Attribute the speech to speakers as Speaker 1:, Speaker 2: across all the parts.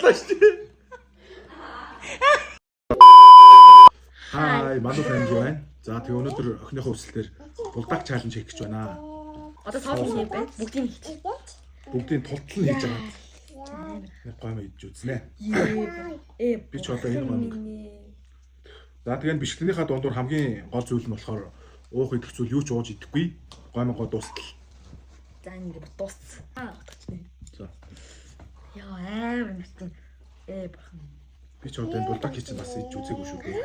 Speaker 1: зодлоо шүү. Хай, Манду family байна. За тэгээ өнөөдөр охиныхоо өсөлтөөр булдаг чаленж хийх гэж байна.
Speaker 2: Одоо тоол юм байна. Бүгдийг хийч.
Speaker 1: Бүгдийн тултал нь хийж байгаа. Гойм идэж үзнэ. Би ч одоо энэ гойм. За тэгээ бичлэгнийхаа дундуур хамгийн гол зүйл нь болохоор уух идэх зүйл юу ч ууж идэхгүй. Гоймгоо дуустал.
Speaker 2: За ингэ дууссан. Утгач.
Speaker 1: За.
Speaker 2: Яа амар мэдэн. Бурхан.
Speaker 1: Би ч одоо энэ булдаг хийж бас идэж үзээгүй шүү дээ.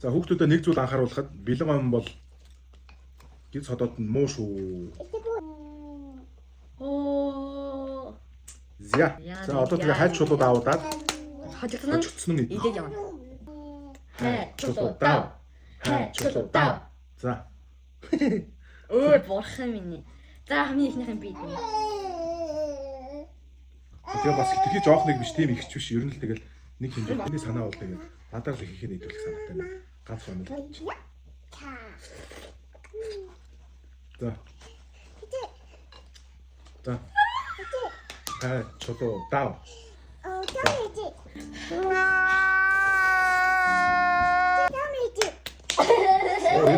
Speaker 1: За хүүхдүүдэд нэг зүйл анхааруулхад бэлэн гойм бол гиз ходоод нь муу шүү.
Speaker 2: Оо.
Speaker 1: За одоо тэгээ хайч шулууд аавдаад
Speaker 2: хожигдсон нь
Speaker 1: идэх.
Speaker 2: идэж явна. Хэ чулуу даа. Хэ чулуу даа.
Speaker 1: За.
Speaker 2: Өө бурхан минь. За хамгийн ихнийхэн би.
Speaker 1: Тэгээ бас итгэж жоох нэг биш тийм ихч биш. Ер нь л тэгэл нэг хэмжээний санаа бол тэгээд надад л хийхээ нийлүүлэх санаатай байна. Ганц онол. За. За. Хэ чулуу даа.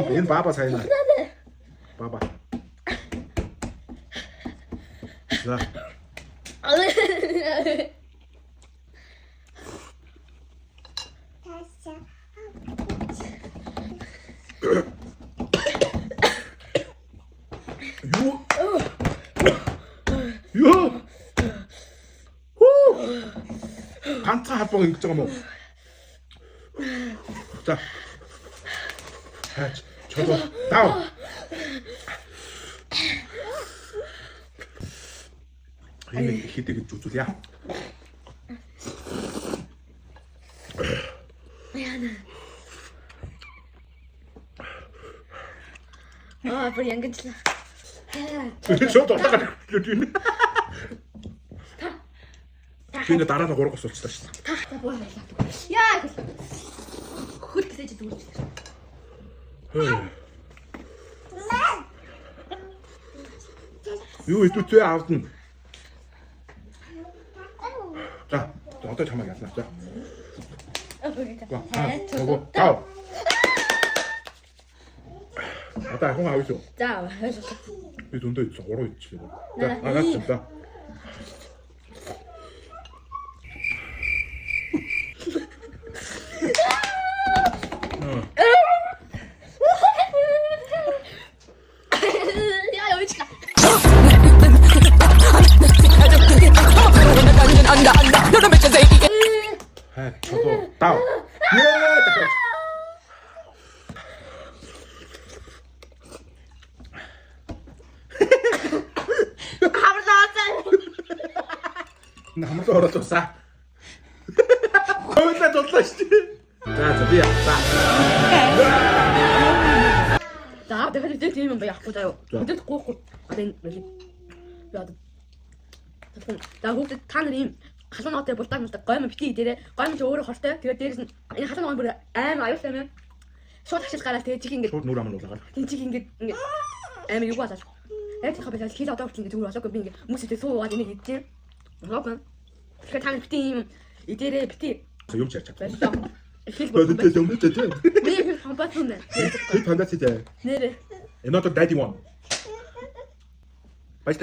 Speaker 1: Энэ баба сайна. Баба. За. Юу? ганцхан халбаг ингэж байгаа юм уу? За. Хаач чулуу даа. Энэ ихэд гэж үзүүл яа.
Speaker 2: Бүр янгичлаа.
Speaker 1: Шууд утаагаад хэлээ. Би нэг дараа нь 3 гос болчихлаа шүү дээ.
Speaker 2: За боо байлаа. Яа. Хөл гэсэж зүгүүч.
Speaker 1: Юу идүүцээ аавдна. За, одоо чамайг ялнаа. За. Чулуу даа. Одоо ахын аав шүү.
Speaker 2: За ойлголоо.
Speaker 1: Би дүндээ идсэн 3 идчихлээ. За, агаач за. Хэ чулуу даа. Намайг ороод усаа. Хөөдөө дутлаа шүү. За би яа.
Speaker 2: За тэгэхээр тийм юм яахгүй заяа. Өдөрт гоохгүй. Одоо энэ би одоо. За хүүхдэд та нар ийм халуун ногоотой булдаг мэлдэг гойм битгий дээрээ гойм ч өөрөө хортой. Тэгээд дээрээс нь энэ халуун ногоо бүр аим аюултай юм. Шууд хашил гараад тэгээд чиг ингээд
Speaker 1: шууд нүр аман уулгаад.
Speaker 2: Тин чиг ингээд аим юу болоо. Яг тийм хабал хил одоо хүртэл ингээд зүгээр болоогүй би ингээд хүмүүстэй суугаад энийг идчихээ. Болоогүй. Тэгэхээр та нар битгий ийм идээрээ битгий
Speaker 1: юм ч ярьж
Speaker 2: чадсан. Хил
Speaker 1: болоо юм ч чадсан.
Speaker 2: Би хамбатсан нэ.
Speaker 1: Хил фантаси дээ.
Speaker 2: Нэрэ.
Speaker 1: Another daddy one. Bye.